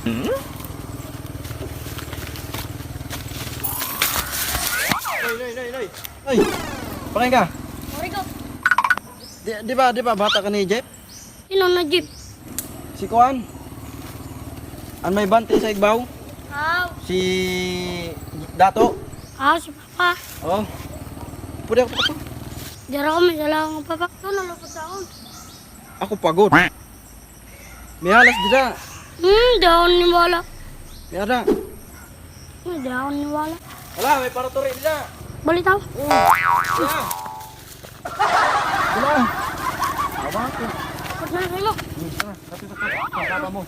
Noy. Ay, pakain ka. Sorry ko. Di ba bata ka ni Jeff? Sino na jeep? Si Kuan? An may bante sa igbaw? Si Dato? Si Papa. Oh. Pwede ako pa. Dara ko may dala akong Papa. Ito nalapot ako. Ako pagod. May halas dida. Di ako niwala. May ada. Di ako niwala. Wala, may paraturi dida. Balik ako. Wala. Wala. Abang ko. Ba't na kayo mo? Kasi sa mo.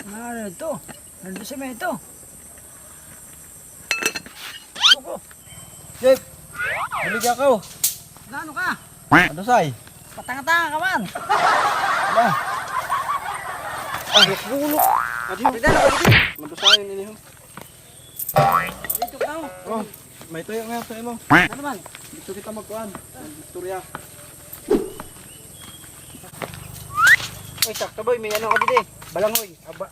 Ano ito? Nandun si Meto. Suko. Jeff, balik ako. Ano ka? Ano say? Patanga-tanga ka man. Wala. Ay, gulok. Adiyo. Madusayon nila. Dito ka. Oh, may tuyo nga sa imo. Ano man? Dito kita magkuhan. Istorya. Oy, sakto boy, may ano ka dito. Balangoy. Aba.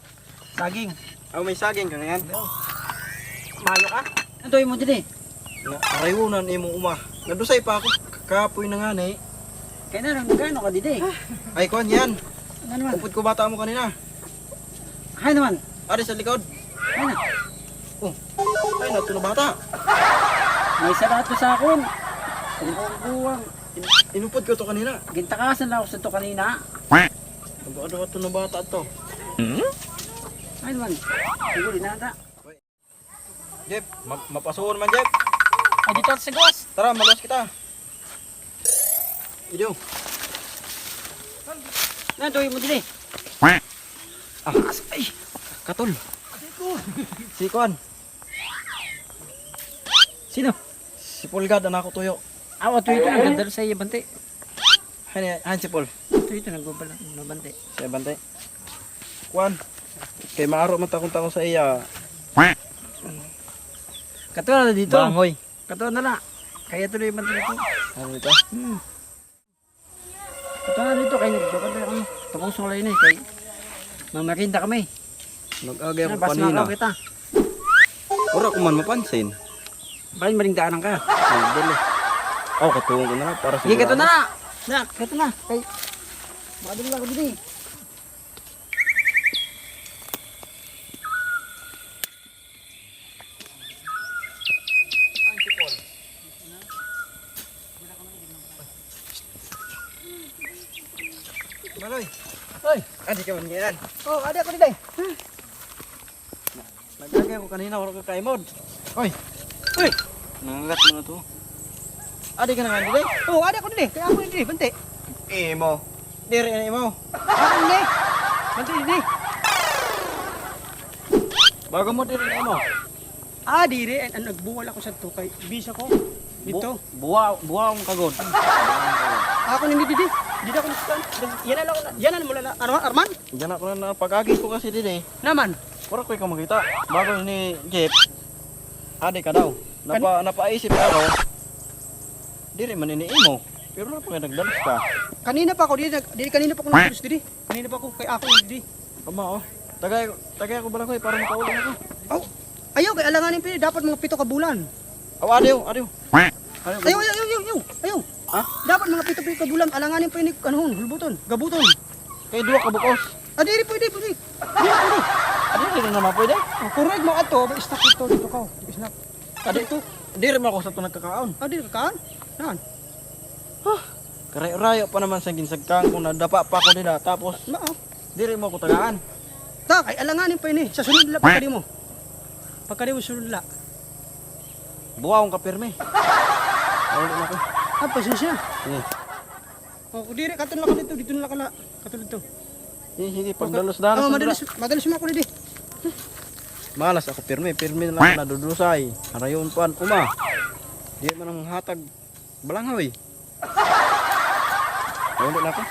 Saging. Oh, may saging ka ngayon. Mayo ka? Ano to'y mo dito? Na arayunan imo uma. Nadusay pa ako. Kapoy na nga ni. Kaya na, nagano ka dito? Ay kuan yan. Ano man? Upod ko bata mo kanina. Hay naman. Ari sa likod. Hay na. Oh. Ay nato na bata. May sarato sa akon. Buwang. Inupod ko to kanina. Gintakasan lang ako sa to kanina. Ano to na bata to? Hay naman. Siguro dinata. Jeff, mapasuon man Jeff. Ay dito sa gawas. Tara, malas kita. Idiyo. Ano to'y mo dito? Ah, ay. Katol. Si Kuan. Sino? Si Polgad na ako tuyo. Awa to ito. Nagdadala sa iya bante. Han si Pol. Ito nagbabala. Nabante. Siya bantay. Kuan. Kay maaro man takong sa iya. Katuwa na dito. Bangoy. Katuwa na lang. Kaya tuloy yung bante dito. Ano ito? Katuwa na dito. Kaya nagdadala kami. Tapos sulay na eh. Kaya mamarinda kami. Nag-agay ako Bas kanina. makaw kita. Ora ko man mapansin. Bakit maringdaanan ka? Nagdala. Oh, katulong ko na para Sige, sigurado. katuwa na. Na, katuwa na. Kaya makadala ako dito eh. Maloy. Hoy! Adi ka man ganyan. Oh, ada ako dito eh. Nag-agay ako kanina. Wala ka kaimod. Hoy. Hoy! Nangagat mo na to. Adi ka na nga dito. Oh, ada ako dito eh. Kaya ako dito eh. Bante. Imo. Diri na imo. Ako dito eh. Bante dito eh. Bago mo diri na imo. Dire. Nagbuwal ako sa to. Kay bisa ko. Dito. Buwa ang kagod. Ako nindi dito. Dito ako nagsukan. Yan na lang. Yan na mo na. Ano, Arman? Diyan ako na pag-agi ko kasi din eh. Naman. Wala ko ikaw makita. Bago ni Jeff. Adi ka daw. Napaisip ako. Diri man ini imo. Pero na pa nagdalos ka. Kanina pa ako dito. Kanina pa ako nagtulos dito. Kanina pa ako. Kay ako dito. Kama oh. Tagay ako bala ko para makauling ako. Oh. Ayaw. Kay alanganin pili. Dapat mga 7 ka bulan. Aw adiw. Ayaw. Ha? Dapat mga 7 ka bulan. Alanganin pa ini. Ano, hulbuton. Gabuton. Kay duwa ka bukos. Diri pwede. Pwede. Adi diri na mapwede. Kureg mo ato. Istak dito ka. Isnak. Adi to. Diri man ako sa tunag kakaon. Diri ka kaan? Nan. Karayo pa naman sa ginsagkang kung nadapa pa ako nila tapos Mao. diri mo ko tagaan. Ta, kay alanganin pa ini. Sa sunod la pagkadi mo. Pagkadi mo sunod la. Buwaong ka pirmi. Awali na ko. Pasensya. Sige. Oh, diri katon lang ka dito. Dito na ka na. Katon dito. Sige, pagdalos-dalos. Oh, madalos mo ako dito. Malas ako pirmi na lang nadudusay. Harayon pan uma. Di man ang hatag balanghoy. Awali na ko.